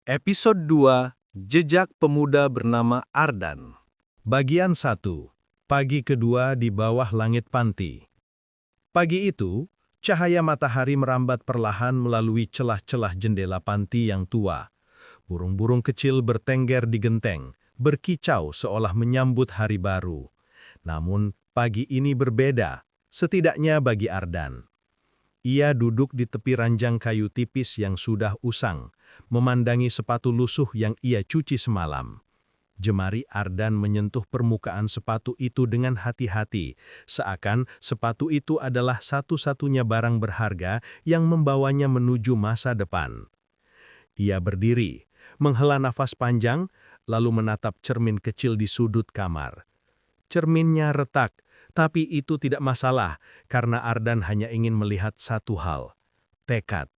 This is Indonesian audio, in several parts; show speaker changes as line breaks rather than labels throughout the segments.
Episode 2, Jejak Pemuda Bernama Ardan.
Bagian 1. Pagi kedua di bawah langit panti. Pagi itu, cahaya matahari merambat perlahan melalui celah-celah jendela panti yang tua. Burung-burung kecil bertengger di genteng, berkicau seolah menyambut hari baru. Namun, pagi ini berbeda, setidaknya bagi Ardan. Ia duduk di tepi ranjang kayu tipis yang sudah usang, memandangi sepatu lusuh yang ia cuci semalam. Jemari Ardan menyentuh permukaan sepatu itu dengan hati-hati, seakan sepatu itu adalah satu-satunya barang berharga yang membawanya menuju masa depan. Ia berdiri, menghela nafas panjang, lalu menatap cermin kecil di sudut kamar. Cerminnya retak, tapi itu tidak masalah karena Ardan hanya ingin melihat satu hal, tekad.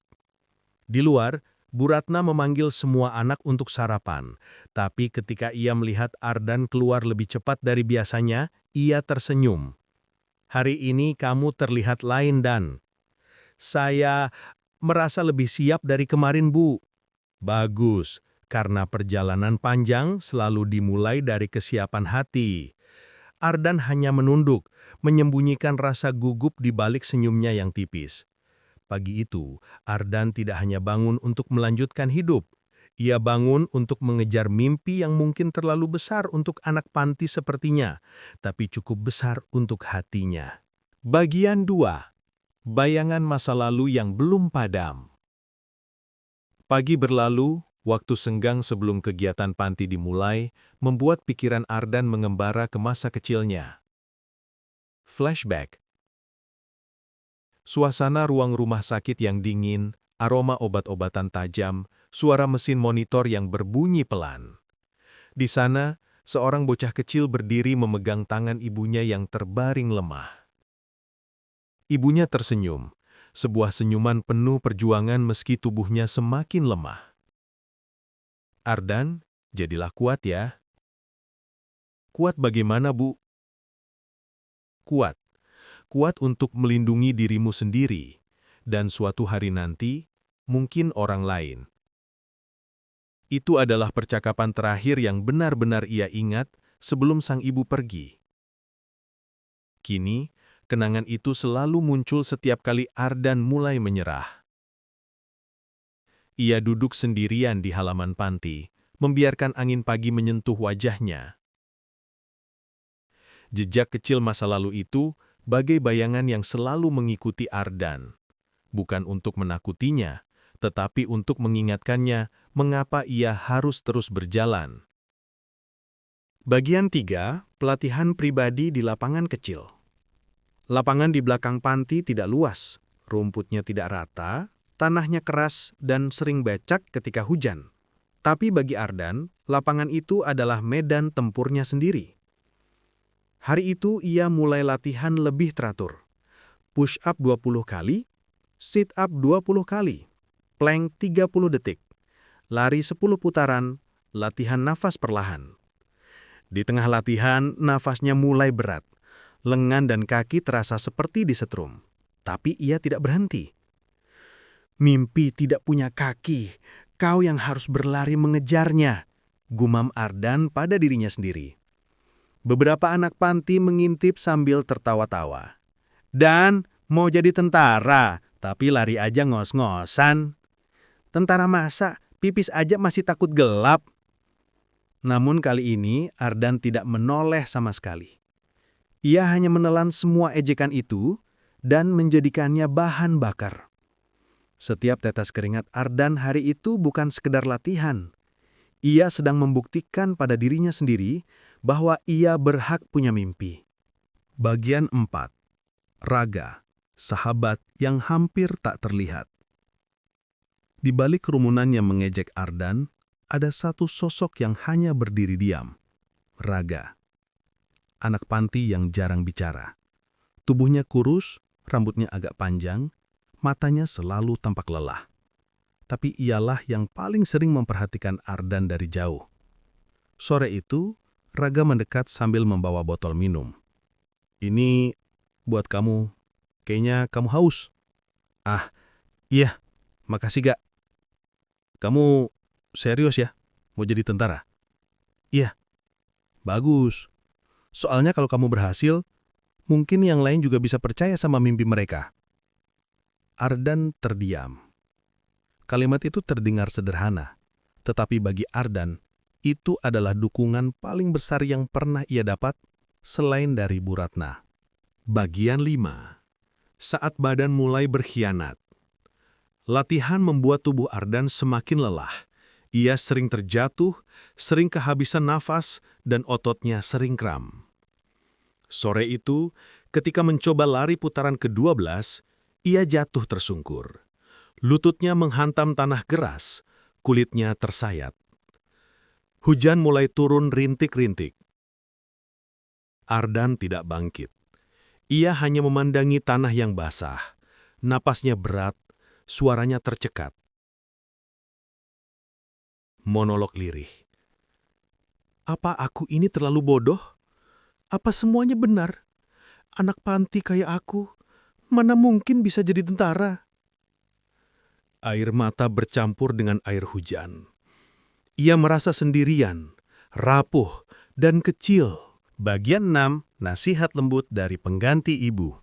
Di luar, Bu Ratna memanggil semua anak untuk sarapan, tapi ketika ia melihat Ardan keluar lebih cepat dari biasanya, ia tersenyum. "Hari ini kamu terlihat lain, Dan." "Saya merasa lebih siap dari kemarin, Bu." "Bagus, karena perjalanan panjang selalu dimulai dari kesiapan hati." Ardan hanya menunduk, menyembunyikan rasa gugup di balik senyumnya yang tipis. Pagi itu, Ardan tidak hanya bangun untuk melanjutkan hidup. Ia bangun untuk mengejar mimpi yang mungkin terlalu besar untuk anak panti sepertinya, tapi cukup besar untuk hatinya.
Bagian 2, Bayangan masa lalu yang belum padam. Pagi berlalu, waktu senggang sebelum kegiatan panti dimulai, membuat pikiran Ardan mengembara ke masa kecilnya. Flashback. Suasana ruang rumah sakit yang dingin, aroma obat-obatan tajam, suara mesin monitor yang berbunyi pelan. Di sana, seorang bocah kecil berdiri memegang tangan ibunya yang terbaring lemah. Ibunya tersenyum, sebuah senyuman penuh perjuangan meski tubuhnya semakin lemah. "Ardan, jadilah kuat ya." "Kuat bagaimana, Bu?" "Kuat. Kuat untuk melindungi dirimu sendiri, dan suatu hari nanti, mungkin orang lain." Itu adalah percakapan terakhir yang benar-benar ia ingat sebelum sang ibu pergi. Kini, kenangan itu selalu muncul setiap kali Ardan mulai menyerah. Ia duduk sendirian di halaman panti, membiarkan angin pagi menyentuh wajahnya. Jejak kecil masa lalu itu bagai bayangan yang selalu mengikuti Ardan. Bukan untuk menakutinya, tetapi untuk mengingatkannya mengapa ia harus terus berjalan.
Bagian 3. Pelatihan pribadi di lapangan kecil. Lapangan di belakang panti tidak luas, rumputnya tidak rata, tanahnya keras dan sering becek ketika hujan. Tapi bagi Ardan, lapangan itu adalah medan tempurnya sendiri. Hari itu ia mulai latihan lebih teratur. Push up 20 kali, sit up 20 kali, plank 30 detik, lari 10 putaran, latihan nafas perlahan. Di tengah latihan, nafasnya mulai berat. Lengan dan kaki terasa seperti disetrum. Tapi ia tidak berhenti. "Mimpi tidak punya kaki, kau yang harus berlari mengejarnya," gumam Ardan pada dirinya sendiri. Beberapa anak panti mengintip sambil tertawa-tawa. "Dan mau jadi tentara, tapi lari aja ngos-ngosan. Tentara masa, pipis aja masih takut gelap." Namun kali ini Ardan tidak menoleh sama sekali. Ia hanya menelan semua ejekan itu dan menjadikannya bahan bakar. Setiap tetes keringat Ardan hari itu bukan sekedar latihan. Ia sedang membuktikan pada dirinya sendiri bahwa ia berhak punya mimpi. Bagian 4. Raga, sahabat yang hampir tak terlihat. Di balik kerumunan yang mengejek Ardan, ada satu sosok yang hanya berdiri diam. Raga. Anak panti yang jarang bicara. Tubuhnya kurus, rambutnya agak panjang, matanya selalu tampak lelah. Tapi ialah yang paling sering memperhatikan Ardan dari jauh. Sore itu, Raga mendekat sambil membawa botol minum. "Ini buat kamu. Kayaknya kamu haus." "Ah, iya. Makasih, Gak. Kamu Serius ya? Mau jadi tentara? Iya, bagus. Soalnya kalau kamu berhasil, mungkin yang lain juga bisa percaya sama mimpi mereka. Ardan terdiam. Kalimat itu terdengar sederhana, tetapi bagi Ardan, itu adalah dukungan paling besar yang pernah ia dapat selain dari Bu Ratna.
Bagian 5. Saat badan mulai berkhianat. Latihan membuat tubuh Ardan semakin lelah. Ia sering terjatuh, sering kehabisan nafas, dan ototnya sering kram. Sore itu, ketika mencoba lari putaran ke-12, ia jatuh tersungkur. Lututnya menghantam tanah geras, kulitnya tersayat. Hujan mulai turun rintik-rintik. Ardan tidak bangkit. Ia hanya memandangi tanah yang basah. Napasnya berat, suaranya tercekat. Monolog lirih. Apa aku ini terlalu bodoh? Apa semuanya benar? Anak panti kayak aku, mana mungkin bisa jadi tentara? Air mata bercampur dengan air hujan. Ia merasa sendirian, rapuh, dan kecil. Bagian 6, nasihat lembut dari pengganti ibu.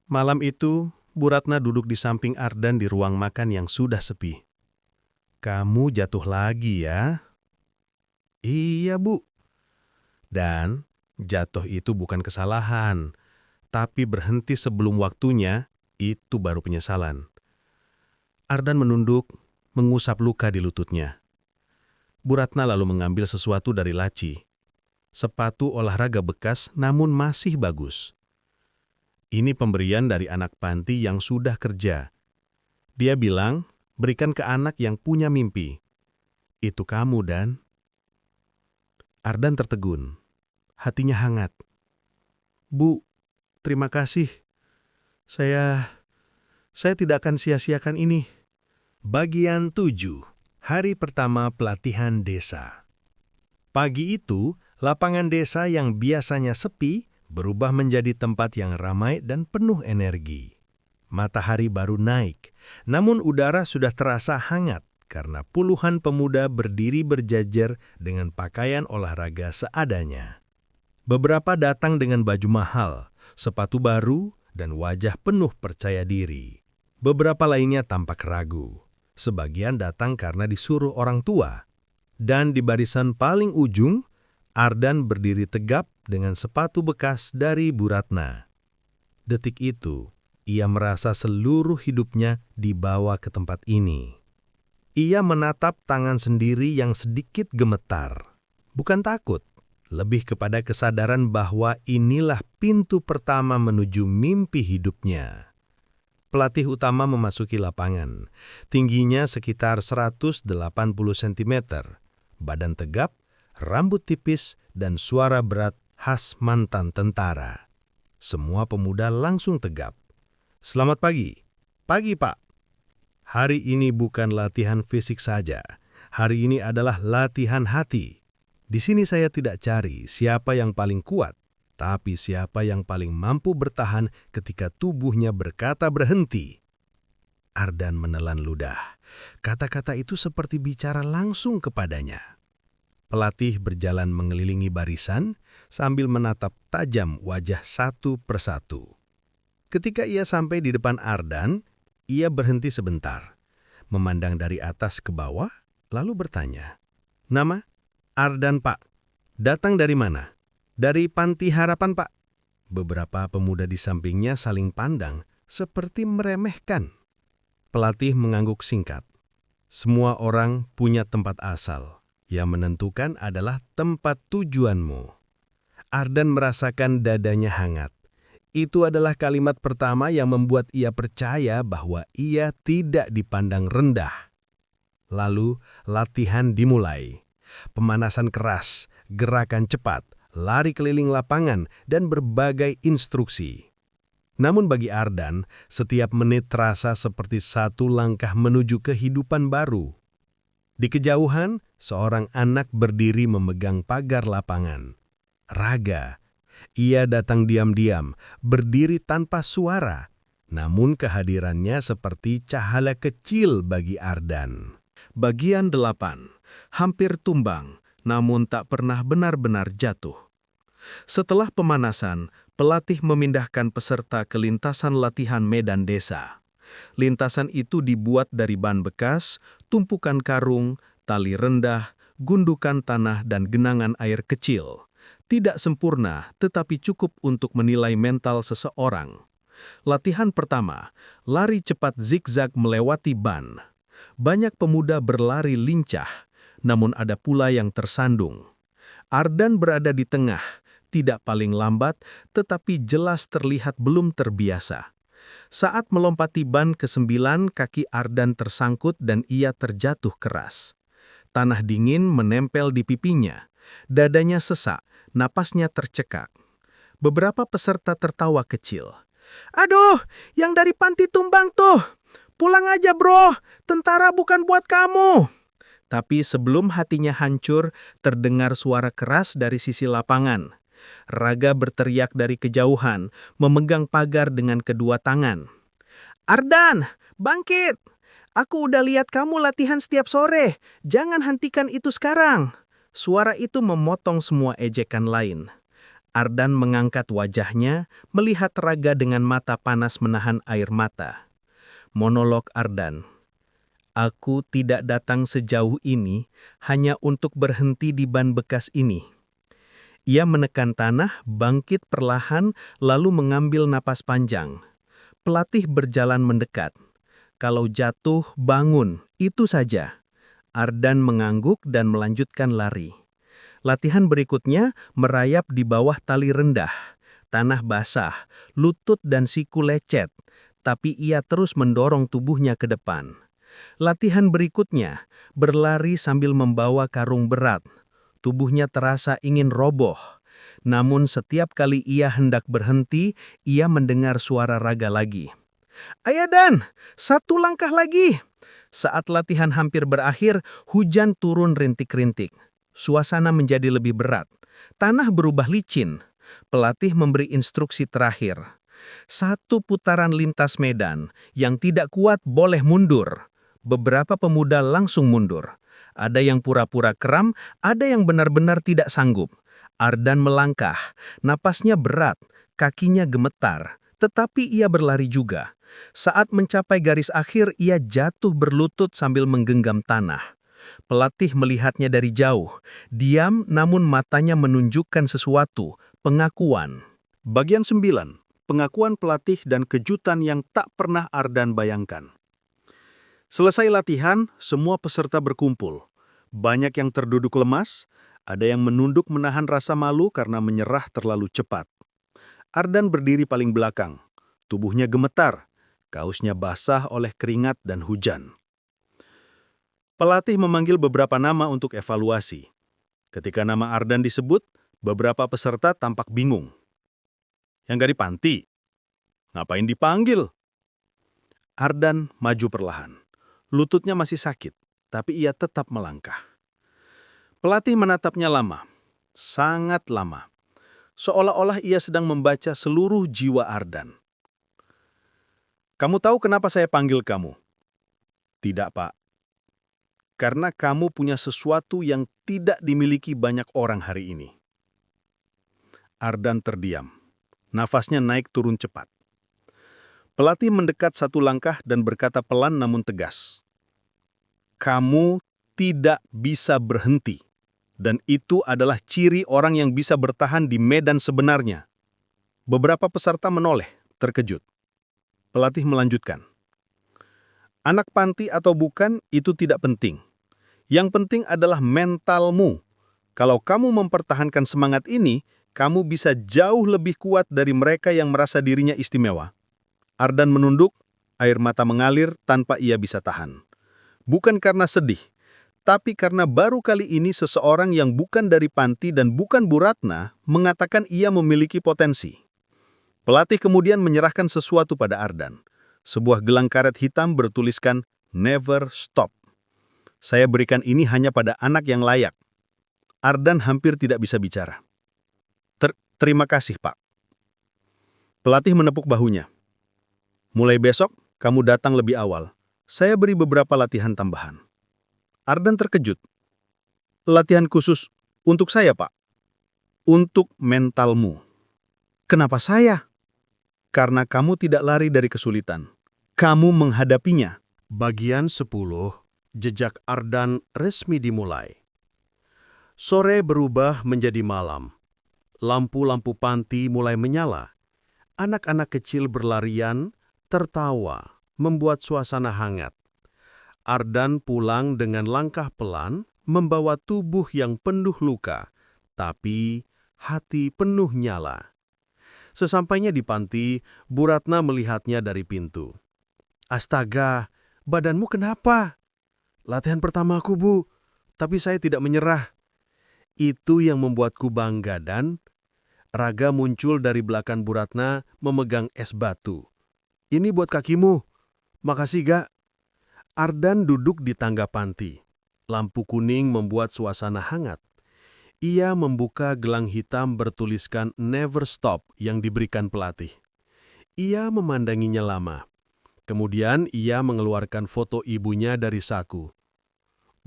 Malam itu, Bu Ratna duduk di samping Ardan di ruang makan yang sudah sepi. Kamu jatuh lagi ya? Iya, Bu. Dan jatuh itu bukan kesalahan, tapi berhenti sebelum waktunya, itu baru penyesalan. Ardan menunduk, mengusap luka di lututnya. Bu Ratna lalu mengambil sesuatu dari laci. Sepatu olahraga bekas namun masih bagus. Ini pemberian dari anak panti yang sudah kerja. Dia bilang, berikan ke anak yang punya mimpi. Itu kamu, Dan. Ardan tertegun. Hatinya hangat. Bu, terima kasih. Saya tidak akan sia-siakan ini. Bagian 7. Hari pertama pelatihan desa. Pagi itu, lapangan desa yang biasanya sepi berubah menjadi tempat yang ramai dan penuh energi. Matahari baru naik, namun udara sudah terasa hangat karena puluhan pemuda berdiri berjajar dengan pakaian olahraga seadanya. Beberapa datang dengan baju mahal, sepatu baru, dan wajah penuh percaya diri. Beberapa lainnya tampak ragu. Sebagian datang karena disuruh orang tua. Dan di barisan paling ujung, Ardan berdiri tegap dengan sepatu bekas dari Bu Ratna. Detik itu, ia merasa seluruh hidupnya dibawa ke tempat ini. Ia menatap tangan sendiri yang sedikit gemetar. Bukan takut, lebih kepada kesadaran bahwa inilah pintu pertama menuju mimpi hidupnya. Pelatih utama memasuki lapangan. Tingginya sekitar 180 cm. Badan tegap, rambut tipis, dan suara berat khas mantan tentara. Semua pemuda langsung tegap. Selamat pagi. Pagi, Pak. Hari ini bukan latihan fisik saja. Hari ini adalah latihan hati. Di sini saya tidak cari siapa yang paling kuat, tapi siapa yang paling mampu bertahan ketika tubuhnya berkata berhenti. Ardan menelan ludah. Kata-kata itu seperti bicara langsung kepadanya. Pelatih berjalan mengelilingi barisan sambil menatap tajam wajah satu persatu. Ketika ia sampai di depan Ardan, ia berhenti sebentar, memandang dari atas ke bawah, lalu bertanya, "Nama? Ardan, Pak. Datang dari mana?" "Dari Panti Harapan, Pak." Beberapa pemuda di sampingnya saling pandang, seperti meremehkan. Pelatih mengangguk singkat. Semua orang punya tempat asal. Yang menentukan adalah tempat tujuanmu. Ardan merasakan dadanya hangat. Itu adalah kalimat pertama yang membuat ia percaya bahwa ia tidak dipandang rendah. Lalu latihan dimulai. Pemanasan keras, gerakan cepat, lari keliling lapangan, dan berbagai instruksi. Namun bagi Ardan, setiap menit terasa seperti satu langkah menuju kehidupan baru. Di kejauhan, seorang anak berdiri memegang pagar lapangan. Raga. Ia datang diam-diam, berdiri tanpa suara. Namun kehadirannya seperti cahaya kecil bagi Ardan.
Bagian 8. Hampir tumbang, namun tak pernah benar-benar jatuh. Setelah pemanasan, pelatih memindahkan peserta ke lintasan latihan medan desa. Lintasan itu dibuat dari ban bekas, tumpukan karung, tali rendah, gundukan tanah dan genangan air kecil. Tidak sempurna, tetapi cukup untuk menilai mental seseorang. Latihan pertama, lari cepat zigzag melewati ban. Banyak pemuda berlari lincah, namun ada pula yang tersandung. Ardan berada di tengah, tidak paling lambat, tetapi jelas terlihat belum terbiasa. Saat melompati ban ke-9, kaki Ardan tersangkut dan ia terjatuh keras. Tanah dingin menempel di pipinya. Dadanya sesak, napasnya tercekak. Beberapa peserta tertawa kecil. "Aduh, yang dari panti tumbang tuh! Pulang aja bro, tentara bukan buat kamu!" Tapi sebelum hatinya hancur, terdengar suara keras dari sisi lapangan. Raga berteriak dari kejauhan, memegang pagar dengan kedua tangan. "Ardan, bangkit! Aku udah lihat kamu latihan setiap sore. Jangan hentikan itu sekarang." Suara itu memotong semua ejekan lain. Ardan mengangkat wajahnya, melihat Raga dengan mata panas menahan air mata. Monolog Ardan. "Aku tidak datang sejauh ini hanya untuk berhenti di ban bekas ini." Ia menekan tanah, bangkit perlahan, lalu mengambil napas panjang. Pelatih berjalan mendekat. "Kalau jatuh, bangun, itu saja." Ardan mengangguk dan melanjutkan lari. Latihan berikutnya merayap di bawah tali rendah. Tanah basah, lutut dan siku lecet, tapi ia terus mendorong tubuhnya ke depan. Latihan berikutnya, berlari sambil membawa karung berat. Tubuhnya terasa ingin roboh. Namun setiap kali ia hendak berhenti, ia mendengar suara Raga lagi. "Ayo Dan, satu langkah lagi." Saat latihan hampir berakhir, hujan turun rintik-rintik. Suasana menjadi lebih berat. Tanah berubah licin. Pelatih memberi instruksi terakhir. "Satu putaran lintas medan, yang tidak kuat boleh mundur." Beberapa pemuda langsung mundur. Ada yang pura-pura kram, ada yang benar-benar tidak sanggup. Ardan melangkah, napasnya berat, kakinya gemetar, tetapi ia berlari juga. Saat mencapai garis akhir, ia jatuh berlutut sambil menggenggam tanah. Pelatih melihatnya dari jauh, diam namun matanya menunjukkan sesuatu, pengakuan. Bagian 9. Pengakuan pelatih dan kejutan yang tak pernah Ardan bayangkan. Selesai latihan, semua peserta berkumpul. Banyak yang terduduk lemas, ada yang menunduk menahan rasa malu karena menyerah terlalu cepat. Ardan berdiri paling belakang. Tubuhnya gemetar, kausnya basah oleh keringat dan hujan. Pelatih memanggil beberapa nama untuk evaluasi. Ketika nama Ardan disebut, beberapa peserta tampak bingung. "Yang dari panti? Ngapain dipanggil?" Ardan maju perlahan. Lututnya masih sakit, tapi ia tetap melangkah. Pelatih menatapnya lama, sangat lama. Seolah-olah ia sedang membaca seluruh jiwa Ardan. "Kamu tahu kenapa saya panggil kamu?" "Tidak, Pak." "Karena kamu punya sesuatu yang tidak dimiliki banyak orang hari ini." Ardan terdiam. Nafasnya naik turun cepat. Pelatih mendekat satu langkah dan berkata pelan namun tegas. "Kamu tidak bisa berhenti. Dan itu adalah ciri orang yang bisa bertahan di medan sebenarnya." Beberapa peserta menoleh, terkejut. Pelatih melanjutkan. "Anak panti atau bukan, itu tidak penting. Yang penting adalah mentalmu. Kalau kamu mempertahankan semangat ini, kamu bisa jauh lebih kuat dari mereka yang merasa dirinya istimewa." Ardan menunduk, air mata mengalir tanpa ia bisa tahan. Bukan karena sedih, tapi karena baru kali ini seseorang yang bukan dari panti dan bukan Bu Ratna mengatakan ia memiliki potensi. Pelatih kemudian menyerahkan sesuatu pada Ardan. Sebuah gelang karet hitam bertuliskan "Never Stop." "Saya berikan ini hanya pada anak yang layak." Ardan hampir tidak bisa bicara. Terima kasih, Pak." Pelatih menepuk bahunya. "Mulai besok, kamu datang lebih awal. Saya beri beberapa latihan tambahan." Ardan terkejut. Latihan khusus untuk saya, Pak. Untuk mentalmu. Kenapa saya? Karena kamu tidak lari dari kesulitan. Kamu menghadapinya.
Bagian 10, jejak Ardan resmi dimulai. Sore berubah menjadi malam. Lampu-lampu panti mulai menyala. Anak-anak kecil berlarian, tertawa, membuat suasana hangat. Ardan pulang dengan langkah pelan, membawa tubuh yang penuh luka, tapi hati penuh nyala. Sesampainya di panti, Bu Ratna melihatnya dari pintu. "Astaga, badanmu kenapa?" "Latihan pertamaku, Bu, tapi saya tidak menyerah." Itu yang membuatku bangga dan... Raga muncul dari belakang Bu Ratna memegang es batu. "Ini buat kakimu." "Makasih, Gak." Ardan duduk di tangga panti. Lampu kuning membuat suasana hangat. Ia membuka gelang hitam bertuliskan "Never Stop" yang diberikan pelatih. Ia memandanginya lama. Kemudian ia mengeluarkan foto ibunya dari saku.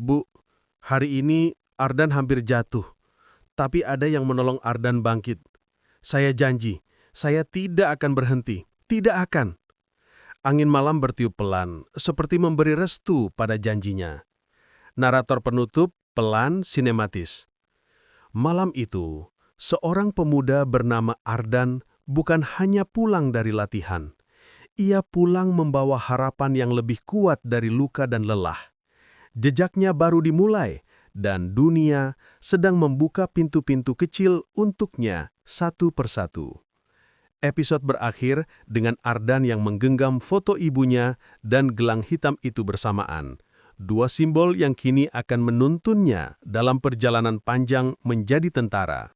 "Bu, hari ini Ardan hampir jatuh. Tapi ada yang menolong Ardan bangkit. Saya janji, saya tidak akan berhenti. Tidak akan." Angin malam bertiup pelan, seperti memberi restu pada janjinya. Narator penutup pelan sinematis. Malam itu, seorang pemuda bernama Ardan bukan hanya pulang dari latihan. Ia pulang membawa harapan yang lebih kuat dari luka dan lelah. Jejaknya baru dimulai, dan dunia sedang membuka pintu-pintu kecil untuknya satu persatu. Episode berakhir dengan Ardan yang menggenggam foto ibunya dan gelang hitam itu bersamaan. Dua simbol yang kini akan menuntunnya dalam perjalanan panjang menjadi tentara.